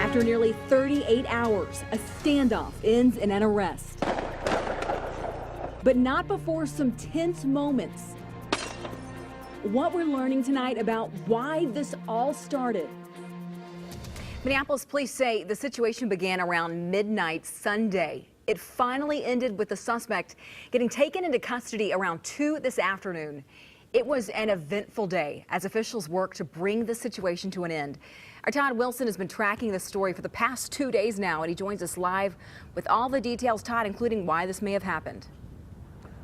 After nearly 38 hours, a standoff ends in an arrest. But not before some tense moments. What we're learning tonight about why this all started. Minneapolis police say the situation began around midnight Sunday. It finally ended with the suspect getting taken into custody around 2 this afternoon. It was an eventful day as officials work to bring the situation to an end. Our Todd Wilson has been tracking this story for the past 2 days now, and he joins us live with all the details, Todd, including why this may have happened.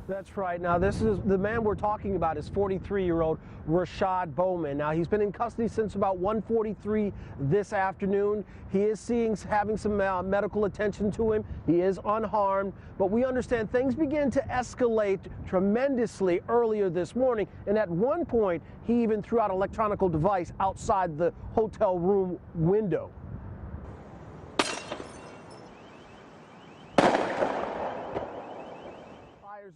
That's right. Now, this is the man we're talking about is 43-year-old Rashad Bowman. Now, he's been in custody since about 1:43 this afternoon. He is having some medical attention to him. He is unharmed, but we understand things began to escalate tremendously earlier this morning. And at one point, he even threw out an electronic device outside the hotel room window.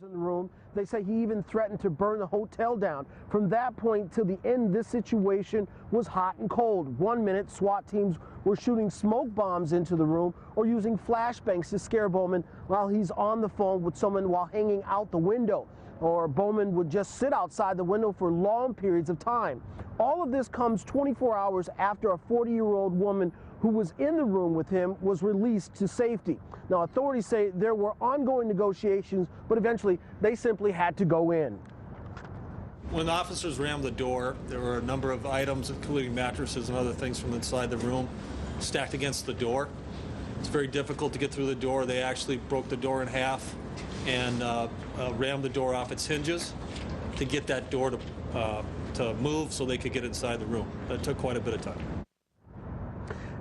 In the room. They say he even threatened to burn the hotel down. From that point to the end, this situation was hot and cold. 1 minute, SWAT teams were shooting smoke bombs into the room or using flashbangs to scare Bowman while he's on the phone with someone while hanging out the window. Or Bowman would just sit outside the window for long periods of time. All of this comes 24 hours after a 40-year-old woman who was in the room with him was released to safety. Now, authorities say there were ongoing negotiations, but eventually they simply had to go in. When officers rammed the door, there were a number of items, including mattresses and other things from inside the room, stacked against the door. It's very difficult to get through the door. They actually broke the door in half and rammed the door off its hinges to get that door to move so they could get inside the room. That took quite a bit of time.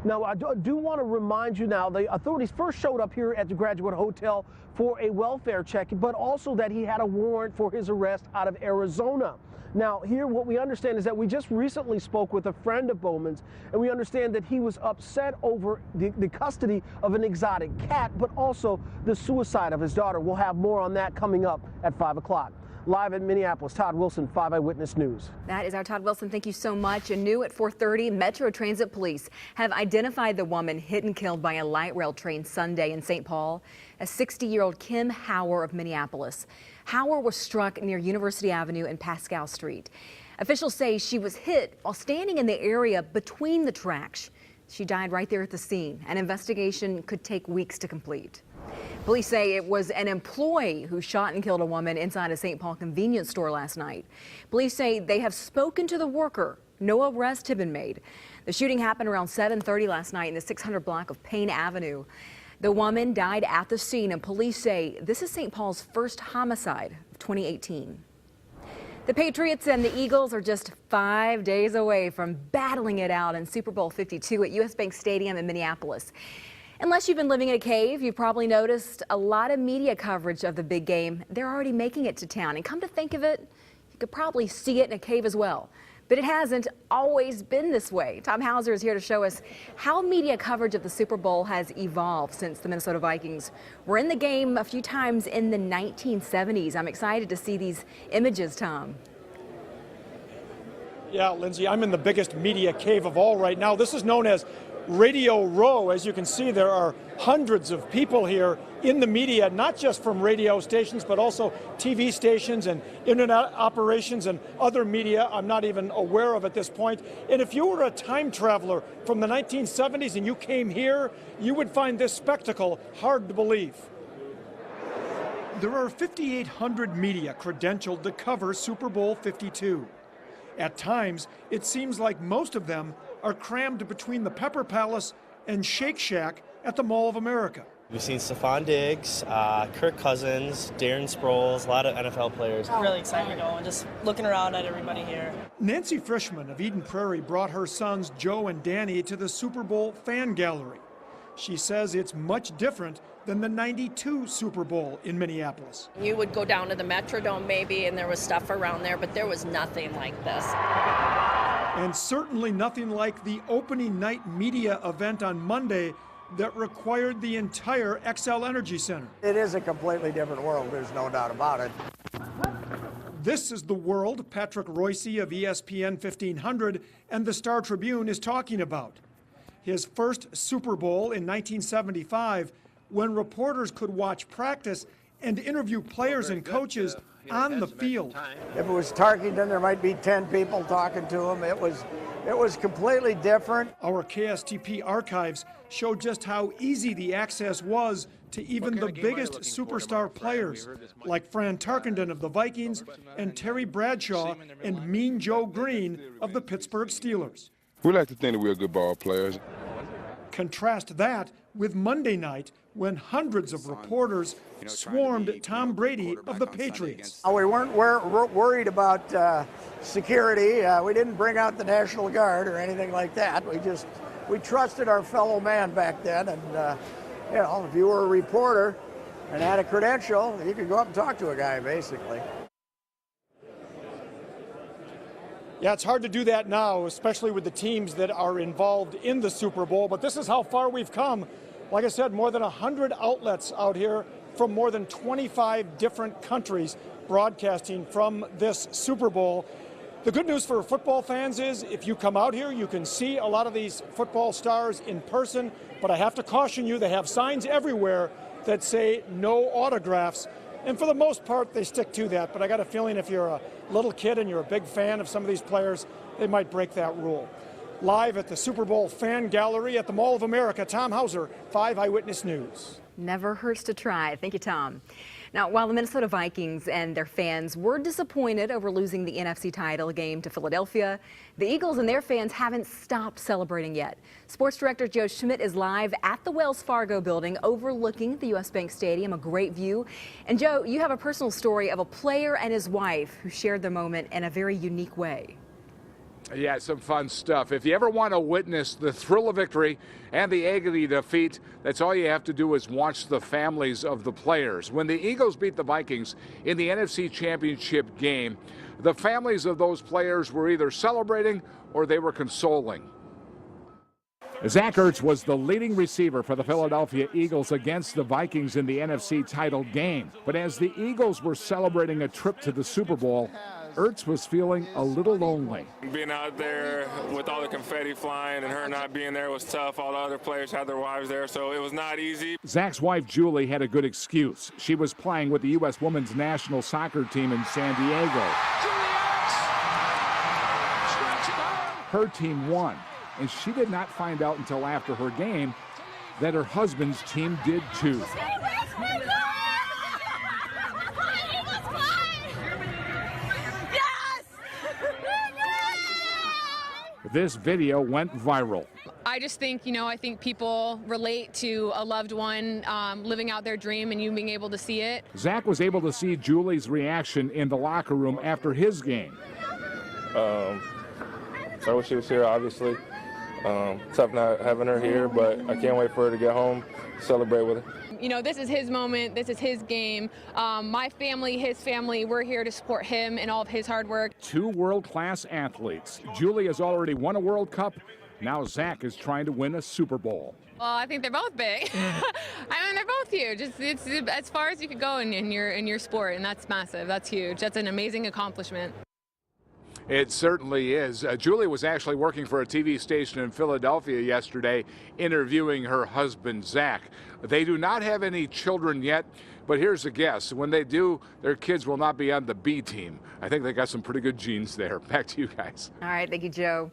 Now, I do want to remind you now, the authorities first showed up here at the Graduate Hotel for a welfare check, but also that he had a warrant for his arrest out of Arizona. Now, here what we understand is that we just recently spoke with a friend of Bowman's, and we understand that he was upset over the custody of an exotic cat, but also the suicide of his daughter. We'll have more on that coming up at 5 o'clock. Live in Minneapolis, Todd Wilson, 5 Eyewitness News. That is our Todd Wilson. Thank you so much. And new at 4:30, Metro Transit Police have identified the woman hit and killed by a light rail train Sunday in St. Paul, a 60-year-old Kim Hauer of Minneapolis. Hauer was struck near University Avenue and Pascal Street. Officials say she was hit while standing in the area between the tracks. She died right there at the scene. An investigation could take weeks to complete. Police say it was an employee who shot and killed a woman inside a St. Paul convenience store last night. Police say they have spoken to the worker. No arrests have been made. The shooting happened around 7:30 last night in the 600 block of Payne Avenue. The woman died at the scene, and police say this is St. Paul's first homicide of 2018. The Patriots and the Eagles are just 5 days away from battling it out in Super Bowl 52 at US Bank Stadium in Minneapolis. Unless you've been living in a cave, you've probably noticed a lot of media coverage of the big game. They're already making it to town. And come to think of it, you could probably see it in a cave as well. But it hasn't always been this way. Tom Hauser is here to show us how media coverage of the Super Bowl has evolved since the Minnesota Vikings were in the game a few times in the 1970s. I'm excited to see these images, Tom. Yeah, Lindsay, I'm in the biggest media cave of all right now. This is known as Radio Row. As you can see, there are hundreds of people here in the media, not just from radio stations, but also TV stations and internet operations and other media I'm not even aware of at this point. And if you were a time traveler from the 1970s and you came here, you would find this spectacle hard to believe. There are 5,800 media credentialed to cover Super Bowl 52. At times, it seems like most of them are crammed between the Pepper Palace and Shake Shack at the Mall of America. We've seen Stephon Diggs, Kirk Cousins, Darren Sproles, a lot of NFL players. I'm really excited to go and just looking around at everybody here. Nancy Frischman of Eden Prairie brought her sons Joe and Danny to the Super Bowl fan gallery. She says it's much different than the '92 Super Bowl in Minneapolis. You would go down to the Metrodome maybe and there was stuff around there, but there was nothing like this. And certainly nothing like the opening night media event on Monday that required the entire XL Energy Center. It is a completely different world, there's no doubt about it. This is the world Patrick Royce of ESPN 1500 and the Star Tribune is talking about. his first Super Bowl in 1975, when reporters could watch practice and interview players and coaches on the field. If it was Tarkington, there might be 10 people talking to him. It was completely different. Our KSTP archives show just how easy the access was to even the biggest superstar players, like Fran Tarkenton of the Vikings and Terry Bradshaw and Mean Joe Green of the Pittsburgh Steelers. We like to think that we're good ball players. Contrast that with Monday night, when hundreds of reporters swarmed Tom Brady of the Patriots. We weren't worried about security. We didn't bring out the National Guard or anything like that. We trusted our fellow man back then. And, you know, if you were a reporter and had a credential, you could go up and talk to a guy, basically. Yeah, it's hard to do that now, especially with the teams that are involved in the Super Bowl, but this is how far we've come. Like I said, more than 100 outlets out here from more than 25 different countries broadcasting from this Super Bowl. The good news for football fans is if you come out here, you can see a lot of these football stars in person, but I have to caution you, they have signs everywhere that say no autographs. And for the most part, they stick to that. But I got a feeling if you're a little kid and you're a big fan of some of these players, they might break that rule. Live at the Super Bowl Fan Gallery at the Mall of America, Tom Hauser, 5 Eyewitness News. Never hurts to try. Thank you, Tom. Now, while the Minnesota Vikings and their fans were disappointed over losing the NFC title game to Philadelphia, the Eagles and their fans haven't stopped celebrating yet. Sports director Joe Schmidt is live at the Wells Fargo building overlooking the U.S. Bank Stadium, a great view. And Joe, you have a personal story of a player and his wife who shared the moment in a very unique way. Yeah, some fun stuff. If you ever want to witness the thrill of victory and the agony of defeat, that's all you have to do is watch the families of the players. When the Eagles beat the Vikings in the NFC Championship game, the families of those players were either celebrating or they were consoling. Zach Ertz was the leading receiver for the Philadelphia Eagles against the Vikings in the NFC title game. But as the Eagles were celebrating a trip to the Super Bowl, Ertz was feeling a little lonely. Being out there with all the confetti flying and her not being there was tough. All the other players had their wives there, so it was not easy. Zach's wife, Julie, had a good excuse. She was playing with the U.S. women's national soccer team in San Diego. Her team won, and she did not find out until after her game that her husband's team did too. This video went viral. I just think, I think people relate to a loved one living out their dream and you being able to see it. Zach was able to see Julie's reaction in the locker room after his game. I wish she was here, obviously. Tough not having her here, but I can't wait for her to get home, celebrate with her. This is his moment. This is his game. My family, his family, we're here to support him and all of his hard work. 2 world-class athletes. Julie has already won a World Cup. Now Zach is trying to win a Super Bowl. Well, I think they're both big. I mean, they're both huge. It's as far as you could go in your sport, and that's massive. That's huge. That's an amazing accomplishment. It certainly is. Julie was actually working for a TV station in Philadelphia yesterday, interviewing her husband, Zach. They do not have any children yet, but here's a guess. When they do, their kids will not be on the B team. I think they got some pretty good genes there. Back to you guys. All right, thank you, Joe.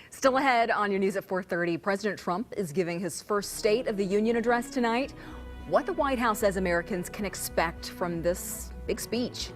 Still ahead on your news at 4:30, President Trump is giving his first State of the Union address tonight. What the White House says Americans can expect from this big speech.